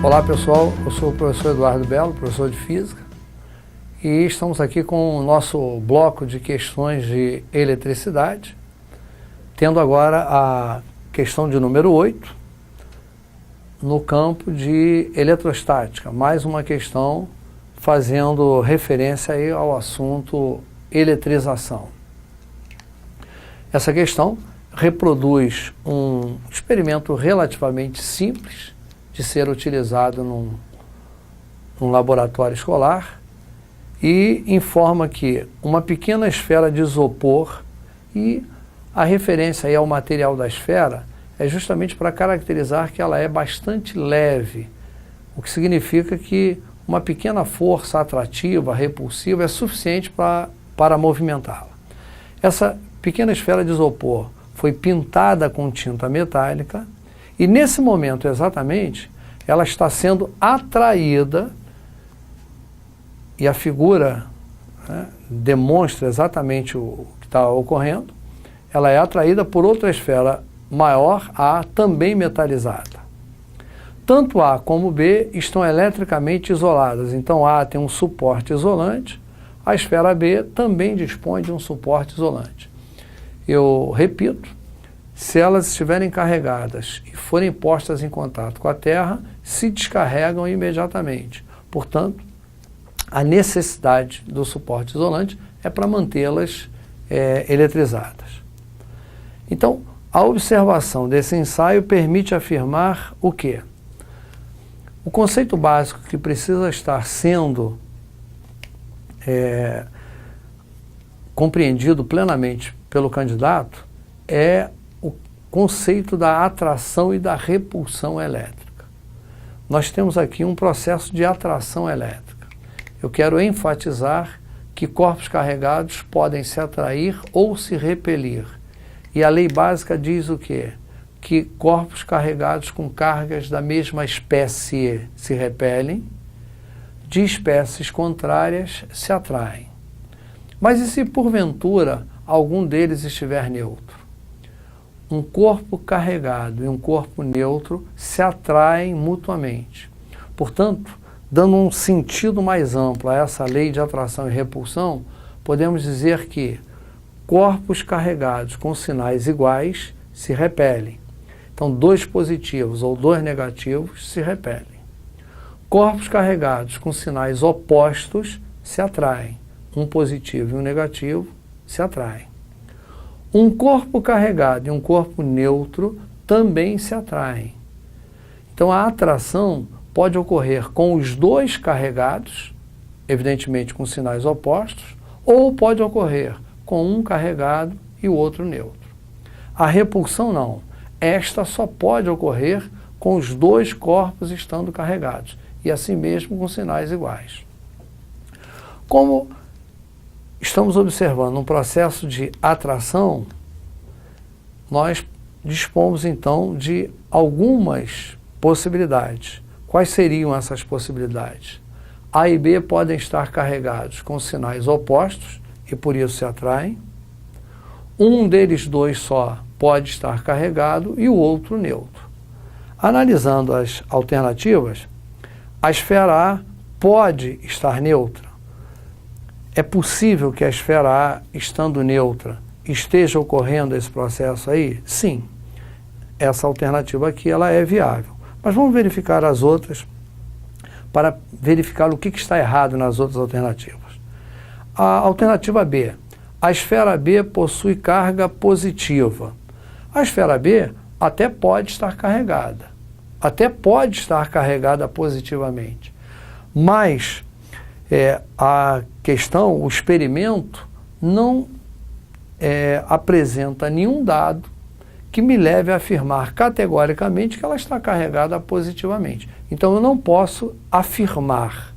Olá pessoal, eu sou o professor Eduardo Belo, professor de Física, e estamos aqui com o nosso bloco de questões de eletricidade, tendo agora a questão de número 8, no campo de eletrostática, mais uma questão fazendo referência aí ao assunto eletrização. Essa questão reproduz um experimento relativamente simples de ser utilizado num laboratório escolar e informa que uma pequena esfera de isopor, e a referência aí ao material da esfera é justamente para caracterizar que ela é bastante leve, o que significa que uma pequena força atrativa, repulsiva, é suficiente para movimentá-la. Essa pequena esfera de isopor foi pintada com tinta metálica e nesse momento exatamente ela está sendo atraída, e a figura demonstra exatamente o que está ocorrendo. Ela é atraída por outra esfera maior, A, também metalizada. Tanto A como B estão eletricamente isoladas, então A tem um suporte isolante, a esfera B também dispõe de um suporte isolante. Eu repito, se elas estiverem carregadas e forem postas em contato com a Terra, se descarregam imediatamente. Portanto, a necessidade do suporte isolante é para mantê-las eletrizadas. Então, a observação desse ensaio permite afirmar o quê? O conceito básico que precisa estar sendo compreendido plenamente pelo candidato é o conceito da atração e da repulsão elétrica. Nós temos aqui um processo de atração elétrica. Eu quero enfatizar que corpos carregados podem se atrair ou se repelir. E a lei básica diz o quê? Que corpos carregados com cargas da mesma espécie se repelem, de espécies contrárias se atraem. Mas e se porventura algum deles estiver neutro? Um corpo carregado e um corpo neutro se atraem mutuamente. Portanto, dando um sentido mais amplo a essa lei de atração e repulsão, podemos dizer que corpos carregados com sinais iguais se repelem. Então, dois positivos ou dois negativos se repelem. Corpos carregados com sinais opostos se atraem. Um positivo e um negativo se atraem. Um corpo carregado e um corpo neutro também se atraem. Então, a atração pode ocorrer com os dois carregados, evidentemente com sinais opostos, ou pode ocorrer com um carregado e o outro neutro. A repulsão não. Esta só pode ocorrer com os dois corpos estando carregados, e assim mesmo com sinais iguais. Como estamos observando um processo de atração, nós dispomos então de algumas possibilidades. Quais seriam essas possibilidades? A e B podem estar carregados com sinais opostos e por isso se atraem. Um deles dois só pode estar carregado e o outro neutro. Analisando as alternativas, a esfera A pode estar neutra. É possível que a esfera A, estando neutra, esteja ocorrendo esse processo aí? Sim. Essa alternativa aqui ela é viável. Mas vamos verificar as outras para verificar o que está errado nas outras alternativas. A alternativa B. A esfera B possui carga positiva. A esfera B até pode estar carregada. Até pode estar carregada positivamente. Mas a questão, o experimento, não apresenta nenhum dado que me leve a afirmar categoricamente que ela está carregada positivamente. Então eu não posso afirmar.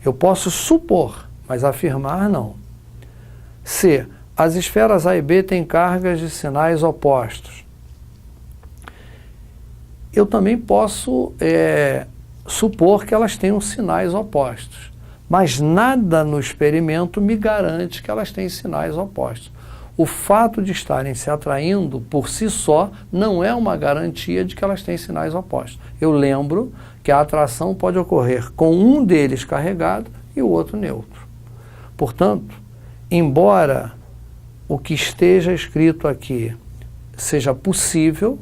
Eu posso supor, mas afirmar não. C. As esferas A e B têm cargas de sinais opostos. Eu também posso supor que elas tenham sinais opostos, mas nada no experimento me garante que elas têm sinais opostos. o fato de estarem se atraindo por si só não é uma garantia de que elas têm sinais opostos. Eu lembro que a atração pode ocorrer com um deles carregado e o outro neutro. Portanto, embora o que esteja escrito aqui seja possível,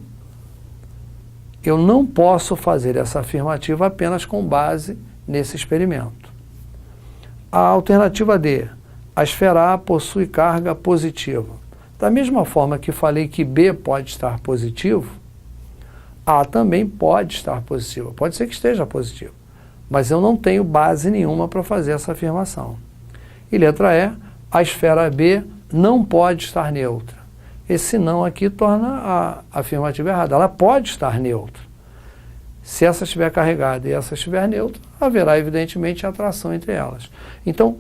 eu não posso fazer essa afirmativa apenas com base nesse experimento. A alternativa D, a esfera A possui carga positiva. Da mesma forma que falei que B pode estar positivo, A também pode estar positiva. Pode ser que esteja positivo, mas eu não tenho base nenhuma para fazer essa afirmação. E letra E, a esfera B não pode estar neutra. Esse não aqui torna a afirmativa errada. Ela pode estar neutra. Se essa estiver carregada e essa estiver neutra, haverá evidentemente atração entre elas. Então,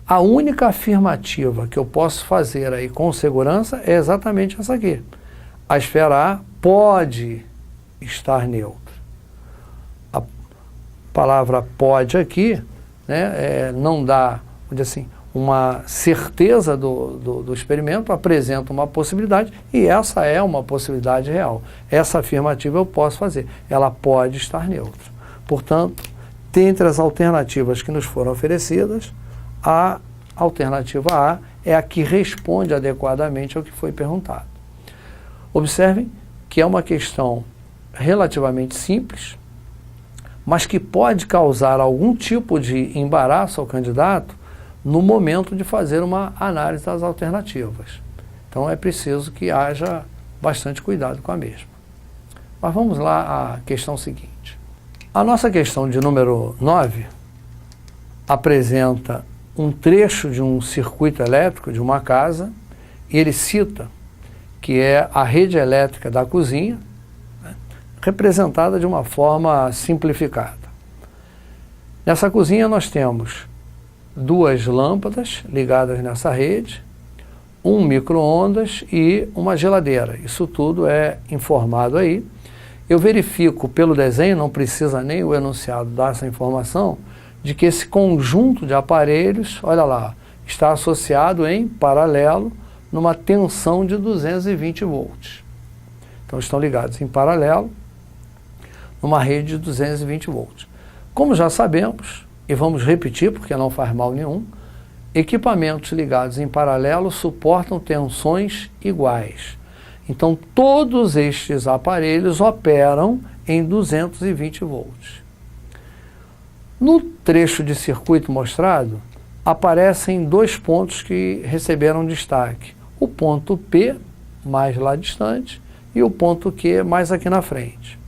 a única afirmativa que eu posso fazer aí com segurança é exatamente essa aqui. A esfera A pode estar neutra. A palavra pode aqui, né, não dá, vamos dizer assim, uma certeza do experimento, apresenta uma possibilidade e essa é uma possibilidade real. Essa afirmativa eu posso fazer. Ela pode estar neutra. Portanto, dentre as alternativas que nos foram oferecidas, a alternativa A é a que responde adequadamente ao que foi perguntado. Observem que é uma questão relativamente simples, mas que pode causar algum tipo de embaraço ao candidato no momento de fazer uma análise das alternativas. Então é preciso que haja bastante cuidado com a mesma. Mas vamos lá à questão seguinte. A nossa questão de número 9 apresenta um trecho de um circuito elétrico de uma casa e ele cita que é a rede elétrica da cozinha, né, representada de uma forma simplificada. Nessa cozinha nós temos 2 lâmpadas ligadas nessa rede, um micro-ondas e uma geladeira. Isso tudo é informado aí. Eu verifico pelo desenho, não precisa nem o enunciado dar essa informação, de que esse conjunto de aparelhos, olha lá, está associado em paralelo numa tensão de 220 volts. Então estão ligados em paralelo numa rede de 220 volts. Como já sabemos, e vamos repetir porque não faz mal nenhum, equipamentos ligados em paralelo suportam tensões iguais. Então todos estes aparelhos operam em 220 volts. No trecho de circuito mostrado, aparecem 2 pontos que receberam destaque. O ponto P, mais lá distante, e o ponto Q, mais aqui na frente.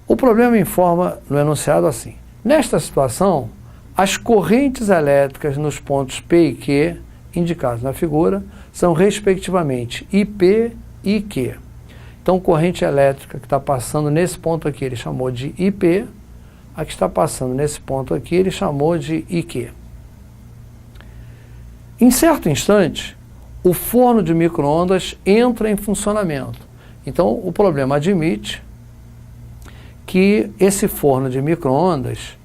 O problema informa no enunciado assim: nesta situação, as correntes elétricas nos pontos P e Q, indicados na figura, são respectivamente IP e Q. Então, corrente elétrica que está passando nesse ponto aqui, ele chamou de IP, a que está passando nesse ponto aqui, ele chamou de IQ. Em certo instante, o forno de micro-ondas entra em funcionamento. Então, o problema admite que esse forno de micro-ondas,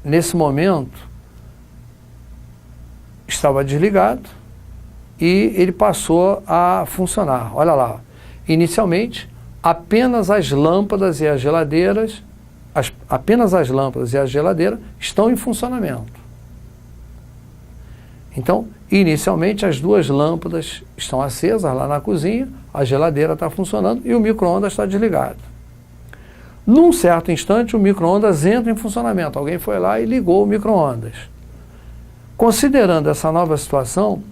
nesse momento, estava desligado e ele passou a funcionar. Olha lá, inicialmente, apenas as lâmpadas e as geladeiras, apenas as lâmpadas e a geladeira estão em funcionamento. Então, inicialmente, as 2 lâmpadas estão acesas lá na cozinha, a geladeira está funcionando e o micro-ondas está desligado. Num certo instante, o micro-ondas entra em funcionamento. Alguém foi lá e ligou o micro-ondas. Considerando essa nova situação,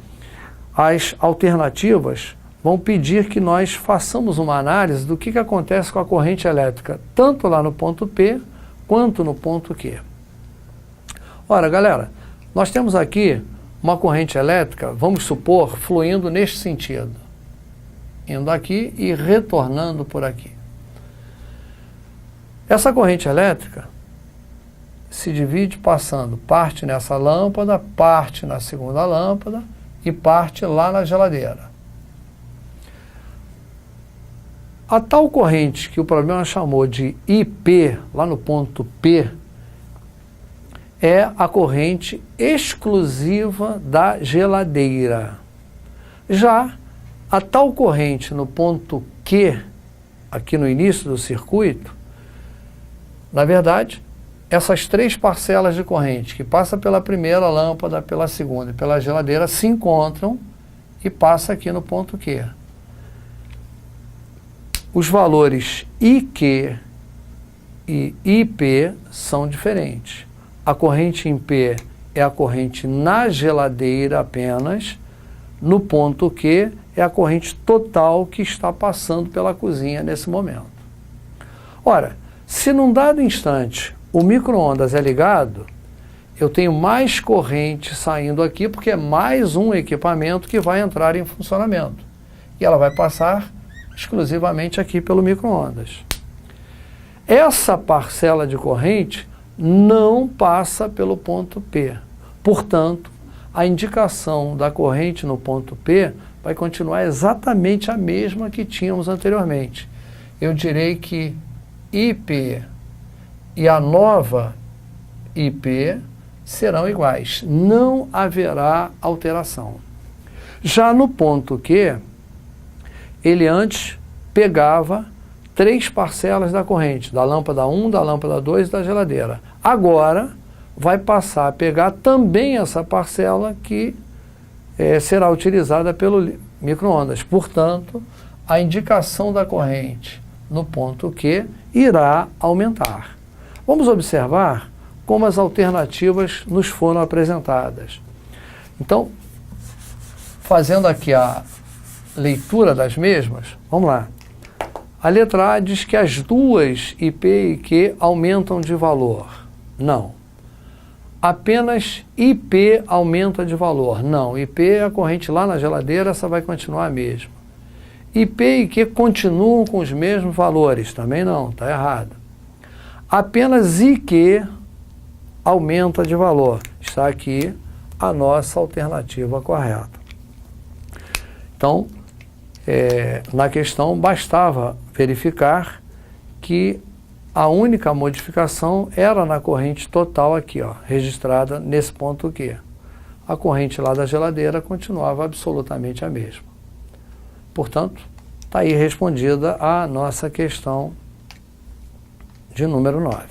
as alternativas vão pedir que nós façamos uma análise do que acontece com a corrente elétrica, tanto lá no ponto P, quanto no ponto Q. Ora, galera, nós temos aqui uma corrente elétrica, vamos supor, fluindo neste sentido, indo aqui e retornando por aqui. Essa corrente elétrica se divide passando parte nessa lâmpada, parte na segunda lâmpada e parte lá na geladeira. A tal corrente que o problema chamou de IP, lá no ponto P, é a corrente exclusiva da geladeira. Já a tal corrente no ponto Q, aqui no início do circuito, na verdade, essas três parcelas de corrente, que passa pela primeira lâmpada, pela segunda e pela geladeira, se encontram e passa aqui no ponto Q. Os valores IQ e IP são diferentes. A corrente em P é a corrente na geladeira apenas, no ponto Q é a corrente total que está passando pela cozinha nesse momento. Ora, se num dado instante o micro-ondas é ligado, eu tenho mais corrente saindo aqui, porque é mais um equipamento que vai entrar em funcionamento. E ela vai passar exclusivamente aqui pelo micro-ondas. Essa parcela de corrente não passa pelo ponto P. Portanto, a indicação da corrente no ponto P vai continuar exatamente a mesma que tínhamos anteriormente. Eu direi que IP e a nova IP serão iguais. Não haverá alteração. Já no ponto Q, ele antes pegava três parcelas da corrente, da lâmpada 1, da lâmpada 2 e da geladeira. Agora vai passar a pegar também essa parcela que será utilizada pelo micro-ondas. Portanto, a indicação da corrente no ponto Q irá aumentar. Vamos observar como as alternativas nos foram apresentadas. Então, fazendo aqui a leitura das mesmas, vamos lá. A letra A diz que as duas IP e Q aumentam de valor. Não. Apenas IP aumenta de valor. Não. IP é a corrente lá na geladeira, essa vai continuar a mesma. IP e Q continuam com os mesmos valores. Também não, está errado. Apenas IQ aumenta de valor. Está aqui a nossa alternativa correta. Então, na questão bastava verificar que a única modificação era na corrente total aqui, ó, registrada nesse ponto Q. A corrente lá da geladeira continuava absolutamente a mesma. Portanto, está aí respondida a nossa questão de número 9.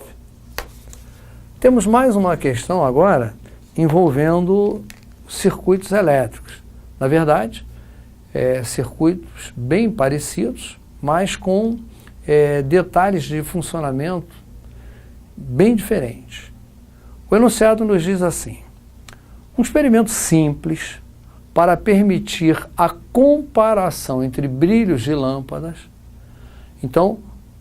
Temos mais uma questão agora envolvendo circuitos elétricos. Na verdade, circuitos bem parecidos, mas com detalhes de funcionamento bem diferentes. O enunciado nos diz assim: um experimento simples para permitir a comparação entre brilhos de lâmpadas. Então,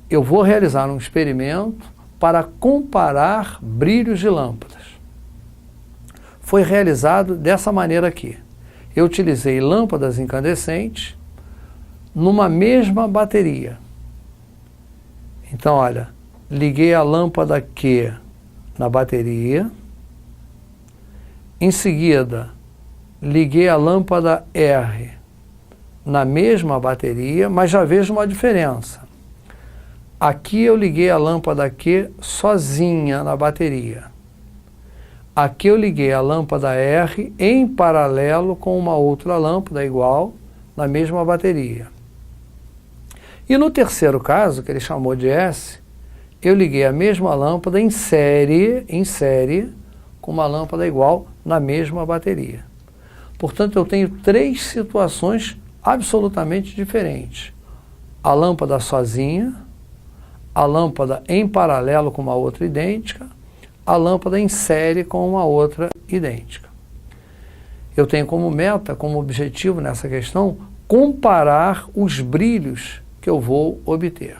eu vou realizar um experimento para comparar brilhos de lâmpadas. Foi realizado dessa maneira aqui. Eu utilizei lâmpadas incandescentes numa mesma bateria. Então, olha, liguei a lâmpada Q na bateria. Em seguida, liguei a lâmpada R na mesma bateria, mas já vejo uma diferença. Aqui eu liguei a lâmpada Q sozinha na bateria. Aqui eu liguei a lâmpada R em paralelo com uma outra lâmpada igual na mesma bateria. E no terceiro caso, que ele chamou de S, eu liguei a mesma lâmpada em série com uma lâmpada igual na mesma bateria. Portanto, eu tenho três situações absolutamente diferentes. A lâmpada sozinha, a lâmpada em paralelo com uma outra idêntica, a lâmpada em série com uma outra idêntica. Eu tenho como meta, como objetivo nessa questão, comparar os brilhos que eu vou obter.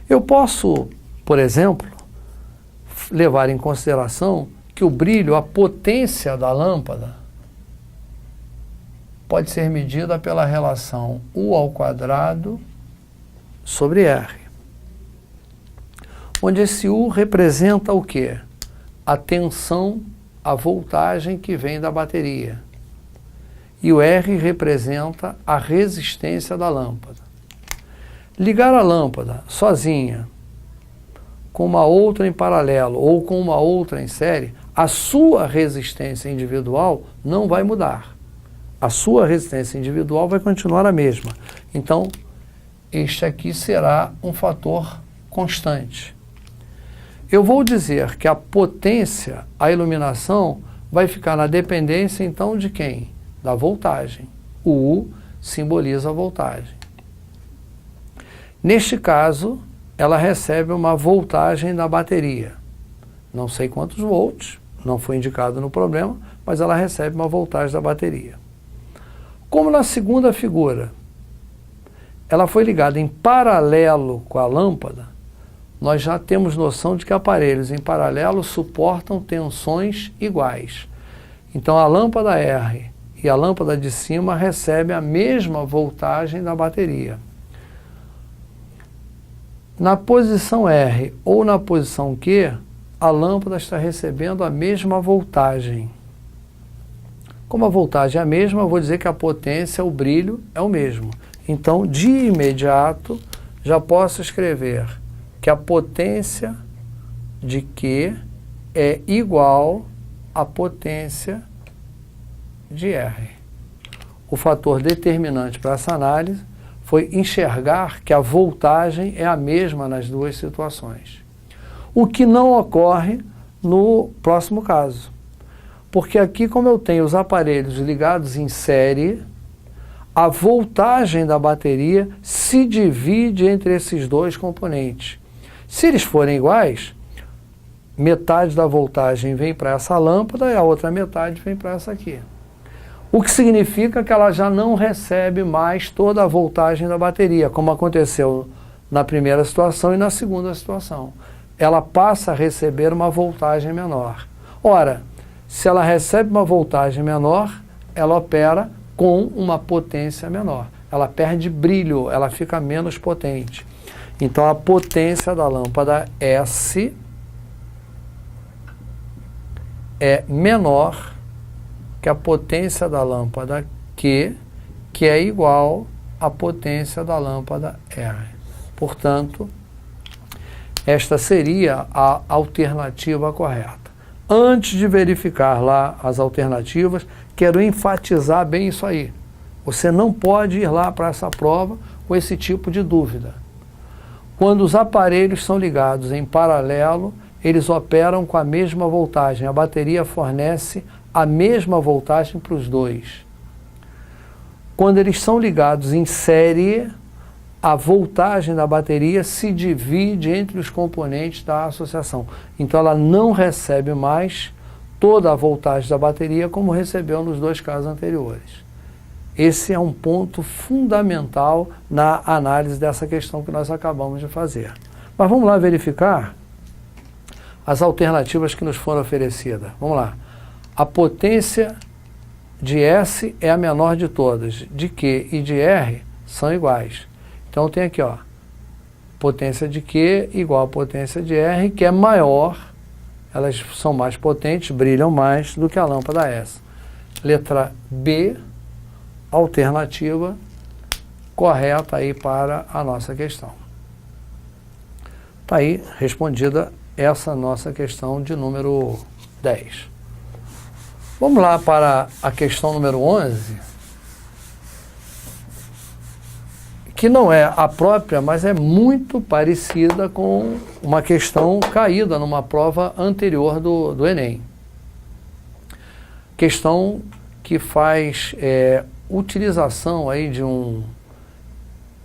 Eu posso, por exemplo, levar em consideração que o brilho, a potência da lâmpada, pode ser medida pela relação U² sobre R. Onde esse U representa o quê? A tensão, a voltagem que vem da bateria. E o R representa a resistência da lâmpada. Ligar a lâmpada sozinha com uma outra em paralelo ou com uma outra em série, a sua resistência individual não vai mudar. A sua resistência individual vai continuar a mesma. Então, este aqui será um fator constante. Eu vou dizer que a potência, a iluminação, vai ficar na dependência, então, de quem? Da voltagem. O U simboliza a voltagem. Neste caso, ela recebe uma voltagem da bateria. Não sei quantos volts, não foi indicado no problema, mas ela recebe uma voltagem da bateria. Como na segunda figura, ela foi ligada em paralelo com a lâmpada, nós já temos noção de que aparelhos em paralelo suportam tensões iguais. Então a lâmpada R e a lâmpada de cima recebem a mesma voltagem da bateria. Na posição R ou na posição Q, a lâmpada está recebendo a mesma voltagem. Como a voltagem é a mesma, eu vou dizer que a potência, o brilho, é o mesmo. Então, de imediato, já posso escrever que a potência de Q é igual à potência de R. O fator determinante para essa análise foi enxergar que a voltagem é a mesma nas duas situações. O que não ocorre no próximo caso. Porque aqui, como eu tenho os aparelhos ligados em série, a voltagem da bateria se divide entre esses dois componentes. Se eles forem iguais, metade da voltagem vem para essa lâmpada e a outra metade vem para essa aqui. O que significa que ela já não recebe mais toda a voltagem da bateria, como aconteceu na primeira situação e na segunda situação. Ela passa a receber uma voltagem menor. Ora, se ela recebe uma voltagem menor, ela opera com uma potência menor. Ela perde brilho, ela fica menos potente. Então a potência da lâmpada S é menor que a potência da lâmpada Q, que é igual à potência da lâmpada R. Portanto, esta seria a alternativa correta. Antes de verificar lá as alternativas, quero enfatizar bem isso aí. Você não pode ir lá para essa prova com esse tipo de dúvida. Quando os aparelhos são ligados em paralelo, eles operam com a mesma voltagem. A bateria fornece a mesma voltagem para os dois. Quando eles são ligados em série, a voltagem da bateria se divide entre os componentes da associação. Então ela não recebe mais toda a voltagem da bateria como recebeu nos dois casos anteriores. Esse é um ponto fundamental na análise dessa questão que nós acabamos de fazer. Mas vamos lá verificar as alternativas que nos foram oferecidas. Vamos lá. A potência de S é a menor de todas, de Q e de R são iguais. Então tem aqui, ó, potência de Q igual a potência de R, que é maior, elas são mais potentes, brilham mais do que a lâmpada S. Letra B, alternativa correta aí para a nossa questão. Está aí respondida essa nossa questão de número 10. Vamos lá para a questão número 11, que não é a própria, mas é muito parecida com uma questão caída numa prova anterior do Enem. Questão que faz utilização aí de um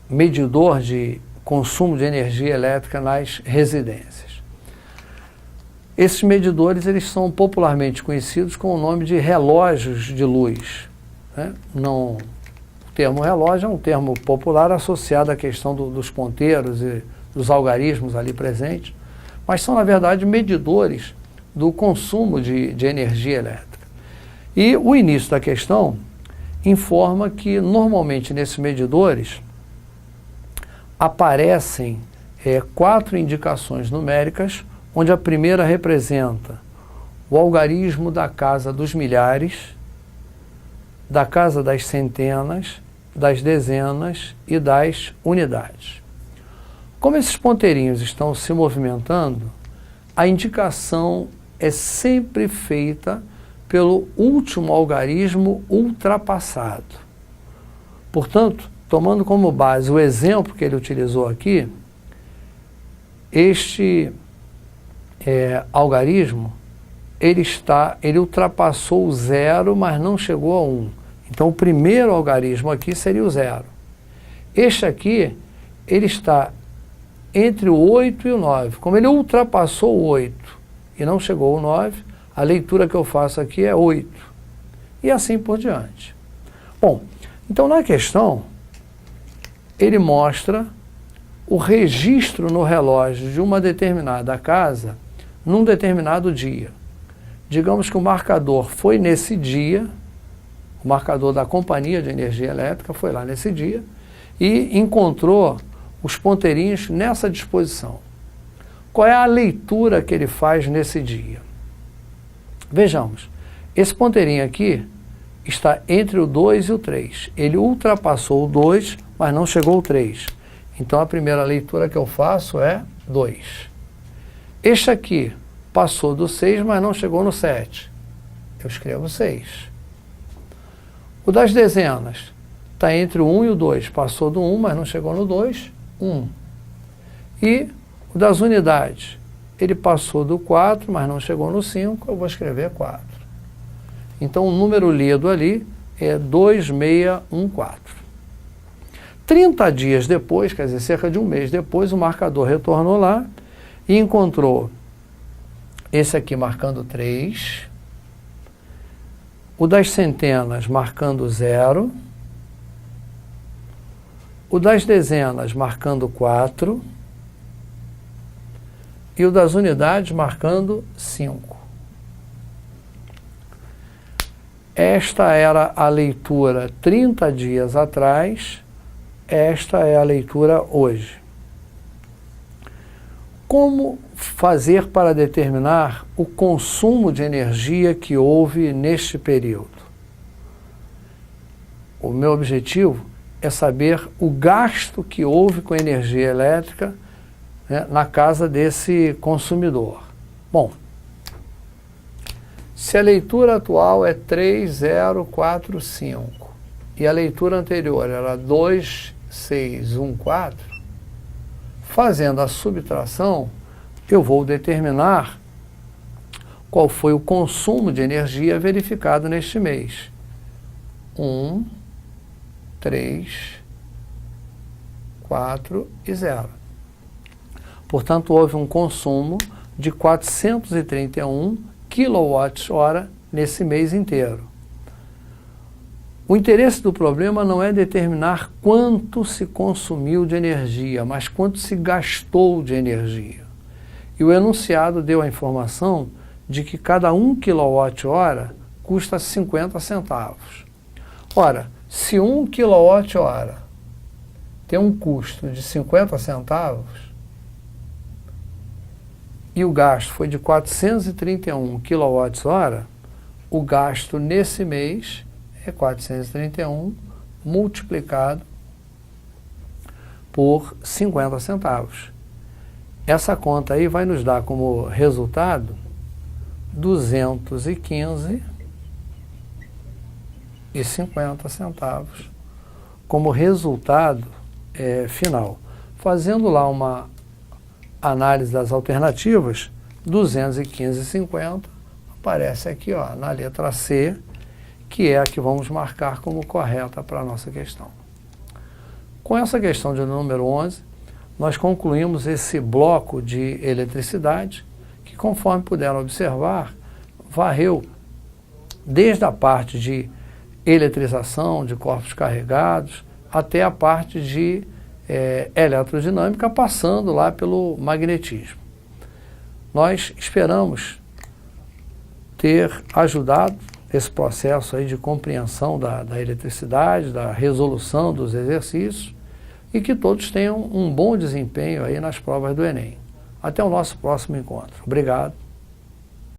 medidor de consumo de energia elétrica nas residências. Esses medidores eles são popularmente conhecidos com o nome de relógios de luz, né? O termo relógio é um termo popular associado à questão dos ponteiros e dos algarismos ali presentes, mas são, na verdade, medidores do consumo de energia elétrica. E o início da questão informa que, normalmente, nesses medidores, aparecem 4 indicações numéricas, onde a primeira representa o algarismo da casa dos milhares, da casa das centenas, das dezenas e das unidades. Como esses ponteirinhos estão se movimentando, a indicação é sempre feita pelo último algarismo ultrapassado. Portanto, tomando como base o exemplo que ele utilizou aqui, este algarismo, ele ultrapassou o 0, mas não chegou a 1. Então, o primeiro algarismo aqui seria o 0. Este aqui, ele está entre o 8 e o 9. Como ele ultrapassou o 8 e não chegou ao 9, a leitura que eu faço aqui é 8. E assim por diante. Bom, então na questão, ele mostra o registro no relógio de uma determinada casa num determinado dia. Digamos que o marcador foi nesse dia, o marcador da companhia de energia elétrica foi lá nesse dia e encontrou os ponteirinhos nessa disposição. Qual é a leitura que ele faz nesse dia? Vejamos, esse ponteirinho aqui está entre o 2 e o 3. Ele ultrapassou o 2, mas não chegou ao 3. Então a primeira leitura que eu faço é 2. Este aqui passou do 6, mas não chegou no 7. Eu escrevo 6. O das dezenas está entre o 1 e o 2. Passou do 1, mas não chegou no 2. 1. E o das unidades, ele passou do 4, mas não chegou no 5. Eu vou escrever 4. Então o número lido ali é 2614. 30 dias depois, quer dizer, cerca de um mês depois, o marcador retornou lá e encontrou esse aqui marcando 3, o das centenas marcando 0, o das dezenas marcando 4 e o das unidades marcando 5. Esta era a leitura 30 dias atrás, esta é a leitura hoje. Como fazer para determinar o consumo de energia que houve neste período? O meu objetivo é saber o gasto que houve com energia elétrica, né, na casa desse consumidor. Bom, se a leitura atual é 3045 e a leitura anterior era 2614, fazendo a subtração, eu vou determinar qual foi o consumo de energia verificado neste mês. 1, 3, 4 e 0. Portanto, houve um consumo de 431 kWh nesse mês inteiro. O interesse do problema não é determinar quanto se consumiu de energia, mas quanto se gastou de energia. E o enunciado deu a informação de que cada 1 kWh custa 50 centavos. Ora, se 1 kWh tem um custo de 50 centavos e o gasto foi de 431 kWh, o gasto nesse mês é 431 multiplicado por 50 centavos. Essa conta aí vai nos dar como resultado 215,50 centavos como resultado final. Fazendo lá uma análise das alternativas, 215,50 aparece aqui, ó, na letra C, que é a que vamos marcar como correta para a nossa questão. Com essa questão de número 11, nós concluímos esse bloco de eletricidade, que, conforme puderam observar, varreu desde a parte de eletrização, de corpos carregados, até a parte de eletrodinâmica, passando lá pelo magnetismo. Nós esperamos ter ajudado esse processo aí de compreensão da eletricidade, da resolução dos exercícios, e que todos tenham um bom desempenho aí nas provas do Enem. Até o nosso próximo encontro. Obrigado.